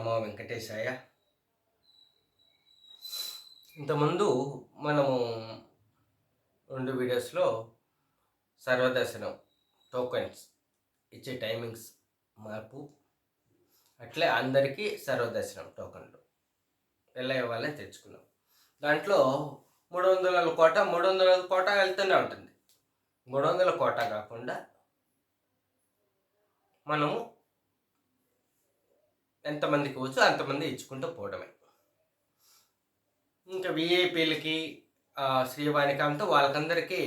నమో వెంకటేశాయ. ఇంతకుముందు మనము 2 వీడియోస్లో సర్వదర్శనం టోకెన్స్ ఇచ్చే టైమింగ్స్ మార్పు, అట్లే అందరికీ సర్వదర్శనం టోకన్లు ఎలా ఇవ్వాలని తెచ్చుకున్నాం. దాంట్లో 300 కోటా వెళ్తూనే ఉంటుంది. 300 కోటా కాకుండా మనము ఎంతమందికి వచ్చు అంతమంది ఇచ్చుకుంటూ పోవడమే. ఇంకా విఐపీలకి శ్రీవాణికంతా వాళ్ళకందరికీ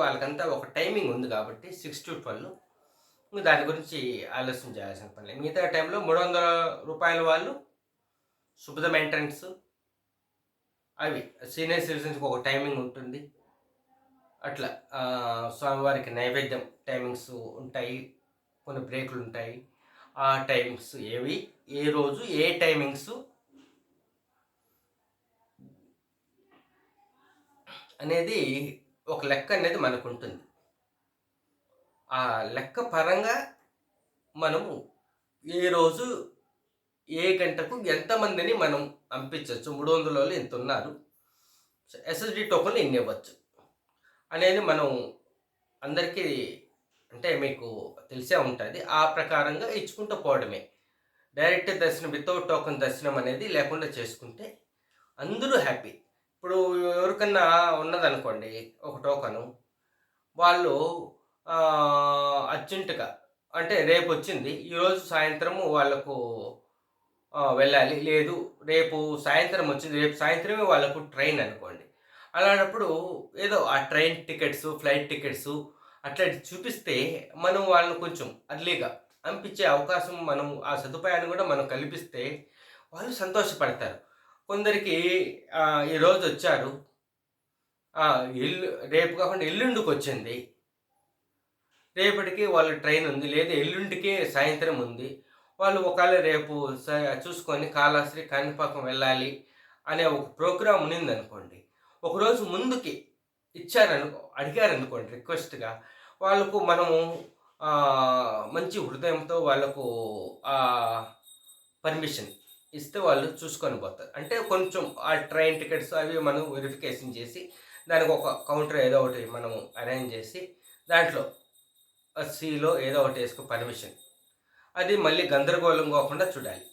వాళ్ళకంతా ఒక టైమింగ్ ఉంది కాబట్టి 6 to 12. దాని గురించి ఆలోచన చేయాల్సిన పని లేదు. మిగతా టైంలో 300 రూపాయల వాళ్ళు శుభదం ఎంట్రన్స్, అవి సీనియర్ సిటిజన్స్కి ఒక టైమింగ్ ఉంటుంది. అట్లా స్వామివారికి నైవేద్యం టైమింగ్స్ ఉంటాయి, కొన్ని బ్రేకులు ఉంటాయి. ఆ టైమింగ్స్ ఏవి, ఏ రోజు ఏ టైమింగ్స్ అనేది ఒక లెక్క అనేది మనకు ఉంటుంది. ఆ లెక్క పరంగా మనము ఏ రోజు ఏ గంటకు ఎంతమందిని మనం పంపించవచ్చు, 300లో ఇంత ఉన్నారు, ఎస్ఎస్డి టోకన్లు ఇన్ని ఇవ్వచ్చు అనేది మనం అందరికీ అంటే మీకు తెలిసే ఉంటుంది. ఆ ప్రకారంగా ఇచ్చుకుంటూ పోవడమే. డైరెక్ట్ దర్శనం వితౌట్ టోకన్ దర్శనం అనేది లేకుండా చేసుకుంటే అందరూ హ్యాపీ. ఇప్పుడు ఎవరికన్నా ఉన్నదనుకోండి ఒక టోకను, వాళ్ళు అర్జెంటుగా అంటే రేపు వచ్చింది, ఈరోజు సాయంత్రము వాళ్ళకు వెళ్ళాలి, లేదు రేపు సాయంత్రం వచ్చింది, రేపు సాయంత్రమే వాళ్ళకు ట్రైన్ అనుకోండి. అలాంటప్పుడు ఏదో ఆ ట్రైన్ టికెట్స్, ఫ్లైట్ టికెట్స్ అట్లా చూపిస్తే మనం వాళ్ళని కొంచెం అర్లీగా పంపించే అవకాశం, మనం ఆ సదుపాయాన్ని కూడా మనం కల్పిస్తే వాళ్ళు సంతోషపడతారు. కొందరికి ఈరోజు వచ్చారు, రేపు కాకుండా ఎల్లుండికి వచ్చింది, రేపటికి వాళ్ళ ట్రైన్ ఉంది, లేదా ఎల్లుండికే సాయంత్రం ఉంది, వాళ్ళు ఒకవేళ రేపు చూసుకొని కాళహస్తి కాణిపాకం వెళ్ళాలి అనే ఒక ప్రోగ్రాం ఉన్నిందనుకోండి, ఒకరోజు ముందుకి అడిగారనుకోండి రిక్వెస్ట్గా, వాళ్ళకు మనము మంచి హృదయంతో వాళ్ళకు పర్మిషన్ ఇస్తే వాళ్ళు చూసుకొని పోతారు. అంటే కొంచెం ఆ ట్రైన్ టికెట్స్ అవి మనం వెరిఫికేషన్ చేసి దానికి ఒక కౌంటర్ ఏదో ఒకటి మనము అరేంజ్ చేసి దాంట్లో సిలో ఏదో ఒకటి వేసుకో పర్మిషన్, అది మళ్ళీ గందరగోళం కాకుండా చూడాలి.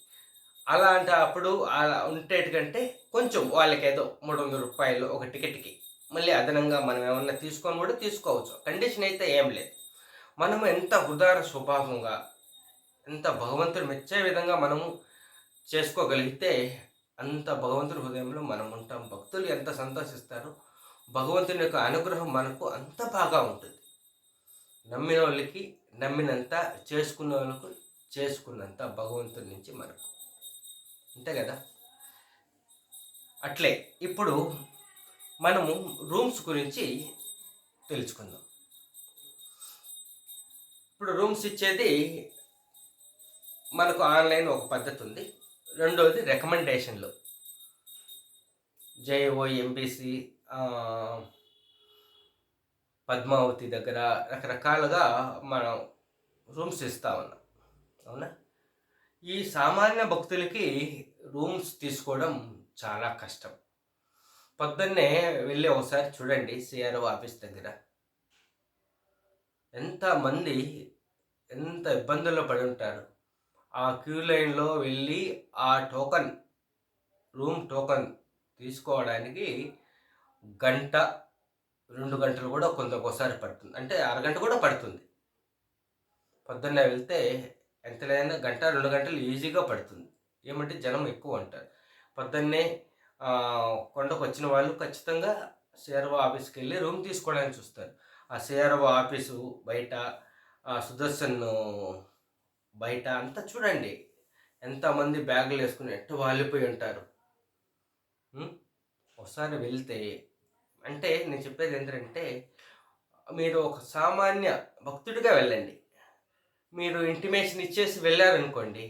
అలాంటి అప్పుడు అలా ఉండేటికంటే కొంచెం వాళ్ళకి ఏదో 300 రూపాయలు ఒక టికెట్కి మళ్ళీ అదనంగా మనం ఏమన్నా తీసుకొని కూడా తీసుకోవచ్చు. కండిషన్ అయితే ఏం లేదు. మనము ఎంత ఉదార స్వభావంగా, ఎంత భగవంతుడు మెచ్చే విధంగా మనము చేసుకోగలిగితే అంత భగవంతుడి హృదయంలో మనం ఉంటాం. భక్తులు ఎంత సంతోషిస్తారో, భగవంతుని యొక్క అనుగ్రహం మనకు అంత బాగా ఉంటుంది. నమ్మిన వాళ్ళకి నమ్మినంత, చేసుకున్న వాళ్ళకు చేసుకున్నంత భగవంతుడి నుంచి మనకు అంతే కదా. అట్లే ఇప్పుడు మనము రూమ్స్ గురించి తెలుసుకుందాం. ఇప్పుడు రూమ్స్ ఇచ్చేది మనకు ఆన్లైన్ ఒక పద్ధతి ఉంది. రెండవది రికమెండేషన్లు, జేఓ, ఎంబీసీ, పద్మావతి దగ్గర రకరకాలుగా మనం రూమ్స్ ఇస్తా ఉన్నాం, అవునా. ఈ సామాన్య భక్తులకి రూమ్స్ తీసుకోవడం చాలా కష్టం. పొద్దున్నే వెళ్ళి ఒకసారి చూడండి సిఆర్ఓ ఆఫీస్ దగ్గర ఎంతమంది ఎంత ఇబ్బందుల్లో పడి ఉంటారు. ఆ క్యూ లైన్లో వెళ్ళి ఆ రూమ్ టోకన్ తీసుకోవడానికి 1-2 గంటలు కూడా ఒకసారి పడుతుంది, అంటే అరగంట కూడా పడుతుంది. పొద్దున్నే వెళ్తే ఎంత లేదన్నా 1-2 గంటలు ఈజీగా పడుతుంది. ఏమంటే జనం ఎక్కువ ఉంటారు. పొద్దున్నే కొండకు వచ్చిన వాళ్ళు ఖచ్చితంగా సిఆర్ఓ ఆఫీస్కి వెళ్ళి రూమ్ తీసుకోవడానికి చూస్తారు. ఆ సిఆర్ఓ ఆఫీసు బయట, సుదర్శన్ బయట అంతా చూడండి ఎంతమంది బ్యాగులు వేసుకుని ఎట్టు వాలిపోయి ఉంటారు. ఒకసారి వెళ్తే, అంటే నేను చెప్పేది ఏంటంటే, మీరు ఒక సామాన్య భక్తుడిగా వెళ్ళండి. మీరు ఇంటిమేషన్ ఇచ్చేసి వెళ్ళారనుకోండి,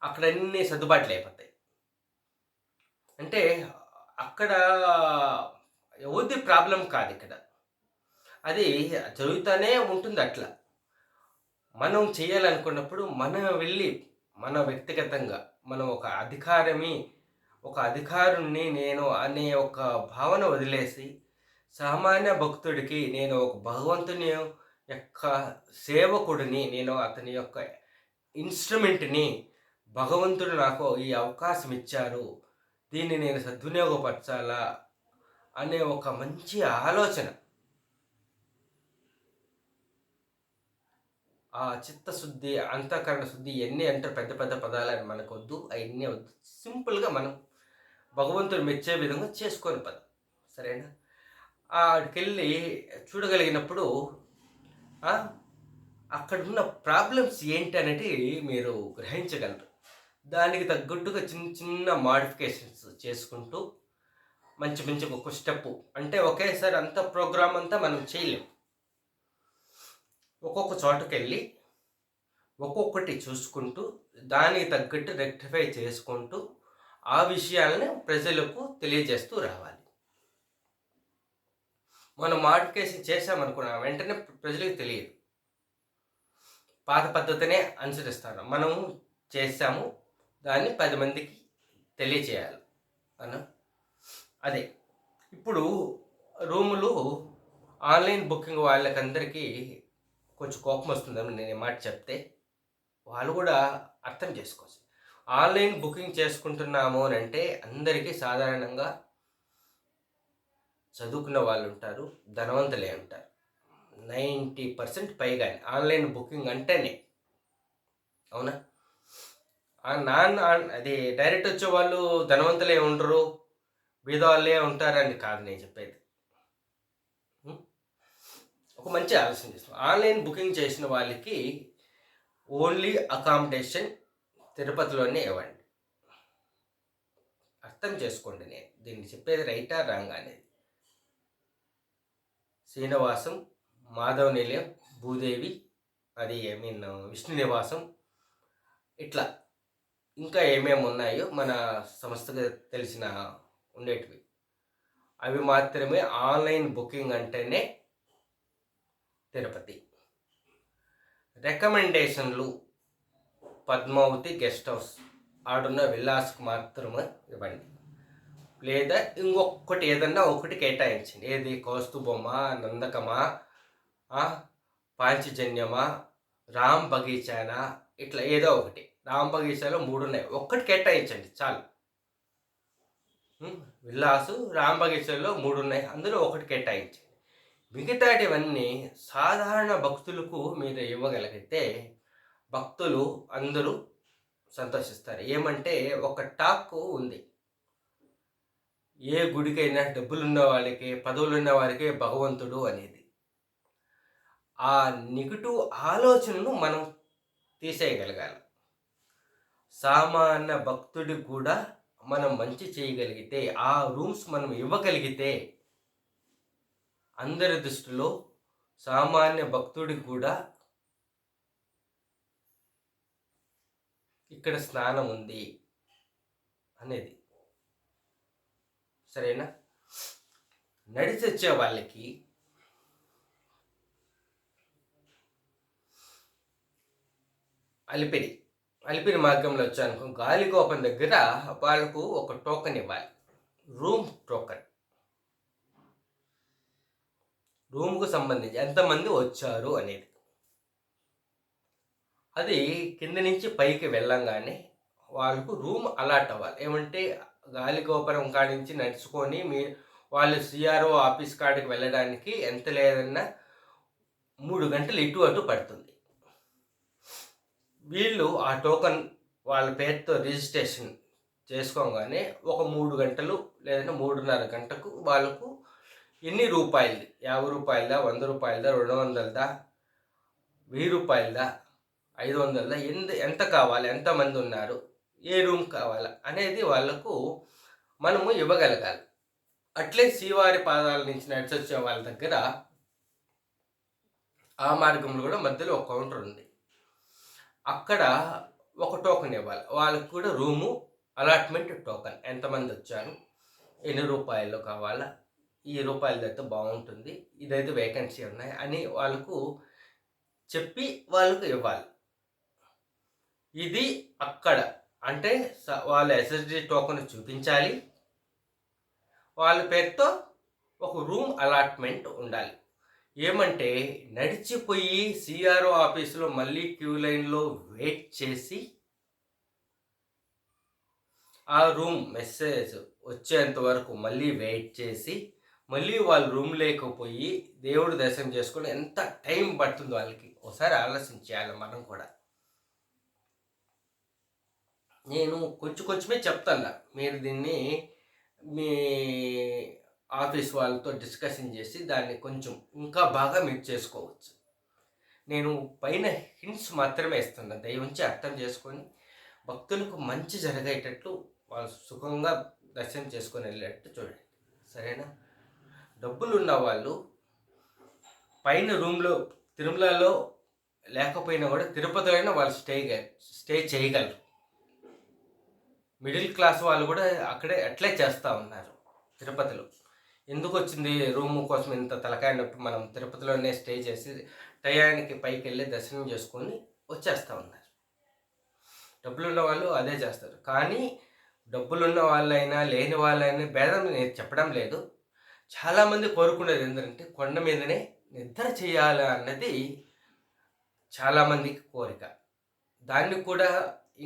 అక్కడ అన్ని సర్దుబాట్లు అయిపోతాయి. అంటే అక్కడ ఎవరిది ప్రాబ్లం కాదు, ఇక్కడ అది జరుగుతూనే ఉంటుంది. అట్లా మనం చేయాలనుకున్నప్పుడు మనం వెళ్ళి మన వ్యక్తిగతంగా మనం ఒక అధికారుణ్ణి నేను అనే ఒక భావన వదిలేసి, సామాన్య భక్తుడికి నేను ఒక భగవంతుని యొక్క సేవకుడిని, నేను అతని యొక్క ఇన్‌స్ట్రుమెంట్‌ని, భగవంతుడు నాకు ఈ అవకాశం ఇచ్చారు, దీన్ని నేను సద్వినియోగపరచాలా అనే ఒక మంచి ఆలోచన. ఆ చిత్తశుద్ధి, అంతఃకరణ శుద్ధి ఇయన్నీ అంటే పెద్ద పెద్ద పదాలని మనకొద్దు. అయన్నీ వద్దు. సింపుల్‌గా మనం భగవంతుడు మెచ్చే విధంగా చేసుకొని పని. సరేనా? ఆడికెళ్ళి చూడగలిగినప్పుడు అక్కడున్న ప్రాబ్లమ్స్ ఏంటనేది మీరు గ్రహించగలరు. దానికి తగ్గట్టుగా చిన్న చిన్న మోడిఫికేషన్స్ చేసుకుంటూ మంచి మంచి ఒక్కొక్క స్టెప్పు, అంటే ఒకేసారి అంత ప్రోగ్రామ్ అంతా మనం చేయలేం. ఒక్కొక్క చోటకెళ్ళి ఒక్కొక్కటి చూసుకుంటూ దానికి తగ్గట్టు రెక్టిఫై చేసుకుంటూ ఆ విషయాలని ప్రజలకు తెలియజేస్తూ రావాలి. మనం మోడిఫికేషన్ చేసామనుకున్న వెంటనే ప్రజలకు తెలియదు, పాత పద్ధతినే అనుసరిస్తారు. మనం చేసాము, దాన్ని 10 మందికి తెలియచేయాలి అదే. ఇప్పుడు రూములు ఆన్లైన్ బుకింగ్ వాళ్ళకందరికీ కొంచెం కోపం వస్తుందని నేను ఈ మాట చెప్తే వాళ్ళు కూడా అర్థం చేసుకోవచ్చు. ఆన్లైన్ బుకింగ్ చేసుకుంటున్నాము అని అంటే అందరికీ సాధారణంగా చదువుకున్న వాళ్ళు ఉంటారు, ధనవంతులే ఉంటారు. 90% పైగానే ఆన్లైన్ బుకింగ్ అంటేనే. అవునా? అది డైరెక్ట్ వచ్చే వాళ్ళు ధనవంతులే ఉండరు, బీదవాళ్ళే ఉంటారని కాదు నేను చెప్పేది. ఒక మంచి ఆలోచన చేస్తాం. ఆన్లైన్ బుకింగ్ చేసిన వాళ్ళకి ఓన్లీ అకామిడేషన్ తిరుపతిలోనే ఇవ్వండి. అర్థం చేసుకోండి, నేను దీన్ని చెప్పేది రైటా రాంగ్ అనేది. శ్రీనివాసం, మాధవ నిలయం, భూదేవి, అది విష్ణు నివాసం, ఇట్లా ఇంకా ఏమేమి ఉన్నాయో మన సంస్థకు తెలిసిన ఉండేటివి, అవి మాత్రమే ఆన్లైన్ బుకింగ్ అంటేనే తిరుపతి. రికమెండేషన్లు పద్మావతి గెస్ట్ హౌస్ ఆడున్న విల్లాస్కి మాత్రమే ఇవ్వండి, లేదా ఇంకొకటి ఏదన్నా ఒకటి కేటాయించండి. ఏది కౌస్తుభమా, నందకమా, పాంచజన్యమా, రామ్ బగీచానా, ఇట్లా ఏదో ఒకటి. రామ్ బగీచాలో 3 ఉన్నాయి, ఒక్కటి కేటాయించండి చాలు. విల్లాసు రామ్ బగీచాలో 3 ఉన్నాయి, అందులో ఒకటి కేటాయించండి. మిగతాటివన్నీ సాధారణ భక్తులకు మీరు ఇవ్వగలిగితే భక్తులు అందరూ సంతోషిస్తారు. ఏమంటే ఒక టాక్ ఉంది, ఏ గుడికైనా డబ్బులున్న వాళ్ళకి, పదవులున్న వారికి భగవంతుడు అనేది. ఆ నెగటివ్ ఆలోచనను మనం తీసేయగలగాలి. సామాన్య భక్తుడికి కూడా మనం మంచి చేయగలిగితే, ఆ రూమ్స్ మనం ఇవ్వగలిగితే, అందరి దృష్టిలో సామాన్య భక్తుడికి కూడా ఇక్కడ స్నానం ఉంది అనేది. సరేనా? నడిచి వచ్చే వాళ్ళకి అలిపిరి మార్గంలో వచ్చానుకో, గాలిగోపం దగ్గర వాళ్ళకు ఒక టోకెన్ ఇవ్వాలి, రూమ్ టోకెన్. రూమ్కు సంబంధించి ఎంతమంది వచ్చారు అనేది. అది కింద నుంచి పైకి వెళ్ళంగానే వాళ్ళకు రూమ్ అలాట్ అవ్వాలి. ఏమంటే గాలిగోపురం కాడి నుంచి నడుచుకొని వాళ్ళు సిఆర్ఓ ఆఫీస్ కాడికి వెళ్ళడానికి ఎంత లేదన్నా 3 గంటలు ఇటు అటు పడుతుంది. వీళ్ళు ఆ టోకన్ వాళ్ళ పేరుతో రిజిస్ట్రేషన్ చేసుకోగానే ఒక 3 గంటలు లేదంటే 3:30 గంటకు వాళ్ళకు ఎన్ని రూపాయలది, 50 రూపాయలదా, 100 రూపాయలదా, 200దా, 1000 రూపాయలదా, 500దా, ఎంత కావాలి, ఎంతమంది ఉన్నారు, ఏ రూమ్ కావాలా అనేది వాళ్ళకు మనము ఇవ్వగలగాలి. అట్లే శ్రీవారి పాదాల నుంచి నడిచొచ్చే వాళ్ళ దగ్గర ఆ మార్గంలో కూడా మధ్యలో ఒక కౌంటర్ ఉంది, అక్కడ ఒక టోకెన్ ఇవ్వాలి. వాళ్ళకు కూడా రూము అలాట్మెంట్ టోకెన్, ఎంతమంది వచ్చారు, ఎన్ని రూపాయలు కావాలా, ఈ రూపాయలదైతే బాగుంటుంది, ఇదైతే వేకెన్సీ ఉన్నాయి అని వాళ్ళకు చెప్పి వాళ్ళకు ఇవ్వాలి. ఇది అక్కడ అంటే వాళ్ళ ఎస్ఎస్డి టోకెన్ చూపించాలి, వాళ్ళ పేరుతో ఒక రూమ్ అలాట్మెంట్ ఉండాలి. ఏమంటే నడిచిపోయి సిఆర్ఓ ఆఫీసులో మళ్ళీ క్యూ లైన్లో వెయిట్ చేసి ఆ రూమ్ మెసేజ్ వచ్చేంత వరకు మళ్ళీ వెయిట్ చేసి మళ్ళీ వాళ్ళ రూమ్ లేకపోయి దేవుడు దర్శనం చేసుకొని ఎంత టైం పడుతుందో వాళ్ళకి ఒకసారి ఆలోచించాలి మనం కూడా. నేను కొంచెమే చెప్తాను, మీరు దీన్ని మీ ఆఫీస్ వాళ్ళతో డిస్కషన్ చేసి దాన్ని కొంచెం ఇంకా బాగా మీరు చేసుకోవచ్చు. నేను పైన హింట్స్ మాత్రమే ఇస్తున్నా, దయవుంచి అర్థం చేసుకొని భక్తులకు మంచి జరిగేటట్లు వాళ్ళు సుఖంగా దర్శనం చేసుకొని వెళ్ళేటట్టు చూడండి, సరేనా? డబ్బులు ఉన్న వాళ్ళు పైన రూమ్లో తిరుమలలో లేకపోయినా కూడా తిరుపతిలో అయినా వాళ్ళు స్టే చేయగలరు. మిడిల్ క్లాస్ వాళ్ళు కూడా అక్కడే అట్లే చేస్తూ ఉన్నారు తిరుపతిలో. ఎందుకు వచ్చింది రూమ్ కోసం ఇంత తలకాయ నొప్పి, మనం తిరుపతిలోనే స్టే చేసి టయానికి పైకి వెళ్ళి దర్శనం చేసుకొని వచ్చేస్తూ ఉన్నారు. డబ్బులున్న వాళ్ళు అదే చేస్తారు. కానీ డబ్బులున్న వాళ్ళైనా లేని వాళ్ళైనా భేదం నేను చెప్పడం లేదు. చాలామంది కోరుకునేది ఏంటంటే కొండ మీదనే నిద్ర చేయాలి అన్నది చాలామందికి కోరిక. దాన్ని కూడా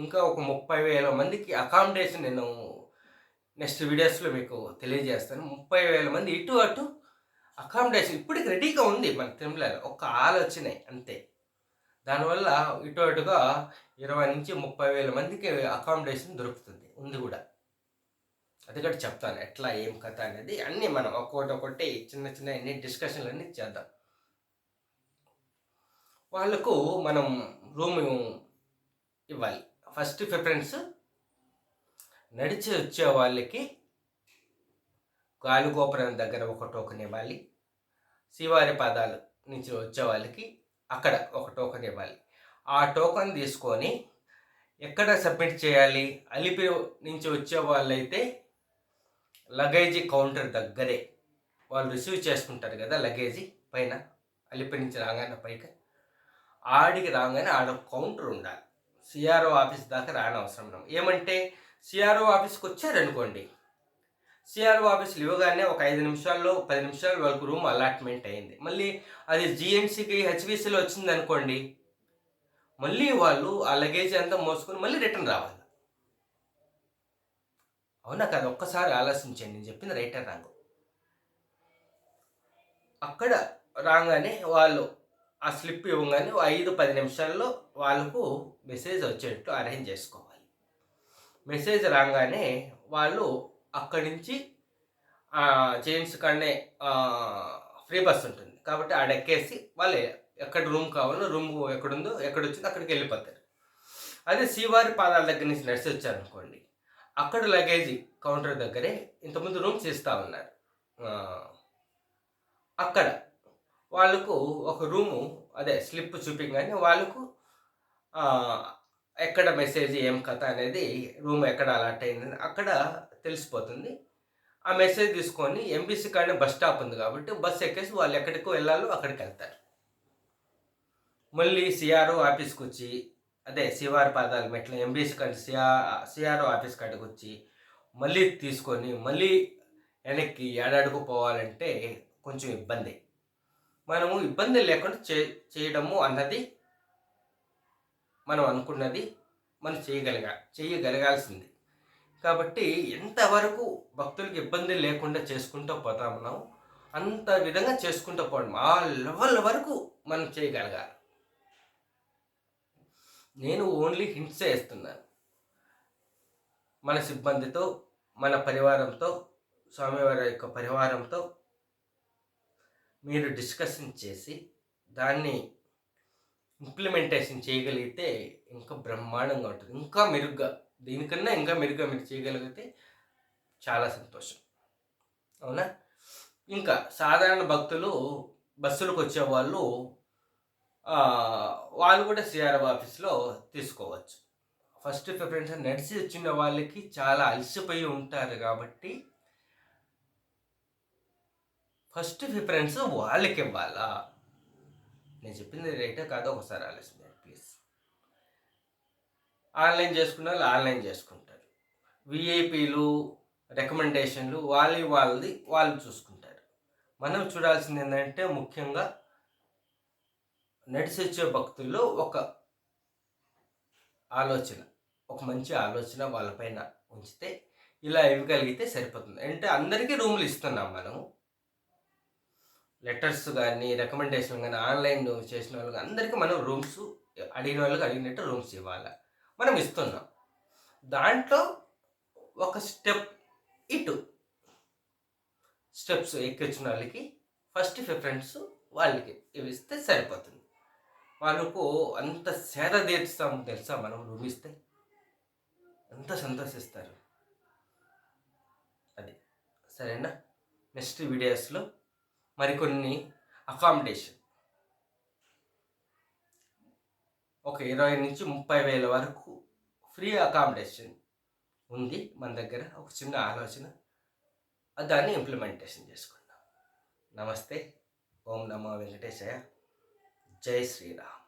ఇంకా ఒక 30,000 మందికి అకామిడేషన్ నేను నెక్స్ట్ వీడియోస్లో మీకు తెలియజేస్తాను. 30,000 మంది ఇటు అటు అకామిడేషన్ ఇప్పటికి రెడీగా ఉంది మన తిరుమలలో, ఒక ఆలోచనే అంతే. దానివల్ల ఇటు అటుగా 20,000 నుంచి 30,000 మందికి అకామిడేషన్ దొరుకుతుంది, ఉంది కూడా. అది కూడా చెప్తాను ఎట్లా ఏం కథ అనేది. అన్నీ మనం ఒక్కొక్కటి చిన్న అన్ని డిస్కషన్లు అన్నీ చేద్దాం. వాళ్ళకు మనం రూమ్ ఇవ్వాలి. ఫస్ట్ ప్రిఫరెన్స్ నడిచి వచ్చే వాళ్ళకి గాలిగోపురం దగ్గర ఒక టోకెన్ ఇవ్వాలి. శ్రీవారి పాదాల నుంచి వచ్చే వాళ్ళకి అక్కడ ఒక టోకెన్ ఇవ్వాలి. ఆ టోకెన్ తీసుకొని ఎక్కడ సబ్మిట్ చేయాలి? అలిపిరి నుంచి వచ్చే వాళ్ళైతే లగేజీ కౌంటర్ దగ్గరే వాళ్ళు రిసీవ్ చేసుకుంటారు కదా లగేజీ పైన, అలిపిరి నుంచి రాగానే పైకి ఆడికి రాగానే ఆడ కౌంటర్ ఉండాలి. సిఆర్ఓ ఆఫీస్ దాకా రానవసరం. ఏమంటే సిఆర్ఓ ఆఫీస్కి వచ్చారనుకోండి, సిఆర్ఓ ఆఫీస్లో ఇవ్వగానే ఒక 5 నిమిషాల్లో 10 నిమిషాల వరకు రూమ్ అలాట్మెంట్ అయింది. మళ్ళీ అది జిఎన్సీకి హెచ్విసిలో వచ్చింది అనుకోండి, మళ్ళీ వాళ్ళు ఆ లగేజ్ అంతా మోసుకొని మళ్ళీ రిటర్న్ రావాలి. అవునా కదా? ఒక్కసారి ఆలోచించండి, నేను చెప్పింది రైట్ అండ్ రాంగ్. అక్కడ రాగానే వాళ్ళు ఆ స్లిప్ ఇవ్వగానే 5-10 నిమిషాల్లో వాళ్ళకు మెసేజ్ వచ్చేటట్టు అరేంజ్ చేసుకోవాలి. మెసేజ్ రాగానే వాళ్ళు అక్కడి నుంచి జెయింట్స్ కాడనే ఫ్రీ బస్ ఉంటుంది కాబట్టి ఆడ ఎక్కేసి వాళ్ళు ఎక్కడ రూమ్ కావాలో రూమ్ ఎక్కడుందో ఎక్కడొచ్చిందో అక్కడికి వెళ్ళిపోతారు. అదే శ్రీవారి పాదాల దగ్గర నుంచి నడిచి వచ్చారనుకోండి, అక్కడ లగేజీ కౌంటర్ దగ్గరే ఇంతకుముందు రూమ్స్ ఇస్తూ ఉన్నారు. అక్కడ వాళ్ళకు ఒక రూము అదే స్లిప్ చూపించగానే వాళ్ళకు ఎక్కడ మెసేజ్ ఏం కథ అనేది, రూమ్ ఎక్కడ అలాట్ అయిందని అక్కడ తెలిసిపోతుంది. ఆ మెసేజ్ తీసుకొని ఎంబీసీ కాడనే బస్ స్టాప్ ఉంది కాబట్టి బస్సు ఎక్కేసి వాళ్ళు ఎక్కడికి వెళ్ళాలో అక్కడికి వెళ్తారు. మళ్ళీ సిఆర్ఓ ఆఫీస్కి వచ్చి అదే శ్రీవారి పాదాల మెట్ల ఎంబీసీ కాడి సిఆర్ఓ ఆఫీస్ కాడికి వచ్చి మళ్ళీ తీసుకొని మళ్ళీ వెనక్కి ఏడాడుకు పోవాలంటే కొంచెం ఇబ్బంది. మనము ఇబ్బంది లేకుండా చేయడము అన్నది మనం అనుకున్నది మనం చేయగలగాల్సింది. కాబట్టి ఎంతవరకు భక్తులకు ఇబ్బంది లేకుండా చేసుకుంటూ పోతా ఉన్నాం అంత విధంగా చేసుకుంటూ పోవడం, ఆ లెవెల్ వరకు మనం చేయగలగాలి. నేను ఓన్లీ హింట్సే ఇస్తున్నాను. మన సిబ్బందితో, మన పరివారంతో, స్వామివారి యొక్క పరివారంతో మీరు డిస్కషన్ చేసి దాన్ని ఇంప్లిమెంటేషన్ చేయగలిగితే ఇంకా బ్రహ్మాండంగా ఉంటుంది. ఇంకా మెరుగ్గా, దీనికన్నా ఇంకా మెరుగ్గా మీరు చేయగలిగితే చాలా సంతోషం. అవునా? ఇంకా సాధారణ భక్తులు బస్సులకు వచ్చేవాళ్ళు వాళ్ళు కూడా సిఆర్ఓ ఆఫీస్లో తీసుకోవచ్చు. ఫస్ట్ ప్రిఫరెన్స్ నడిచి వచ్చిన వాళ్ళకి చాలా అలసిపోయి ఉంటారు కాబట్టి ఫస్ట్ ప్రిఫరెన్స్ వాళ్ళకి ఇవ్వాలా? నేను చెప్పింది రైటే కాదో ఒకసారి ఆలోచించండి ప్లీజ్. ఆన్లైన్ చేసుకున్న వాళ్ళు ఆన్లైన్ చేసుకుంటారు. విఐపీలు రికమెండేషన్లు వాళ్ళది వాళ్ళు చూసుకుంటారు. మనం చూడాల్సింది ఏంటంటే ముఖ్యంగా నడిచొచ్చే భక్తుల్లో ఒక ఆలోచన, ఒక మంచి ఆలోచన వాళ్ళపైన ఉంచితే ఇలా ఇవ్వగలిగితే సరిపోతుంది. అంటే అందరికీ రూములు ఇస్తున్నాం మనము. లెటర్స్ కానీ రికమెండేషన్ కానీ ఆన్లైన్ చేసిన వాళ్ళకి అందరికీ మనం రూమ్స్ అడిగిన వాళ్ళకి అడిగినట్టు రూమ్స్ ఇవ్వాలి, మనం ఇస్తున్నాం. దాంట్లో ఒక స్టెప్స్ ఎక్కించిన వాళ్ళకి ఫస్ట్ ప్రిఫరెన్స్ వాళ్ళకి ఇస్తే సరిపోతుంది. వాళ్ళకు అంత సేద తీర్చుతాం తెలుసా, మనం రూమ్ ఇస్తే ఎంత సంతోషిస్తారు. అది సరేనా. నెక్స్ట్ వీడియోస్లో మరికొన్ని అకామిడేషన్ ఒక 20 నుంచి 30,000 వరకు ఫ్రీ అకామిడేషన్ ఉంది మన దగ్గర. ఒక చిన్న ఆలోచన, దాన్ని ఇంప్లిమెంటేషన్ చేసుకుందాం. నమస్తే. ఓం నమో వెంకటేశాయ. జై శ్రీరామ్.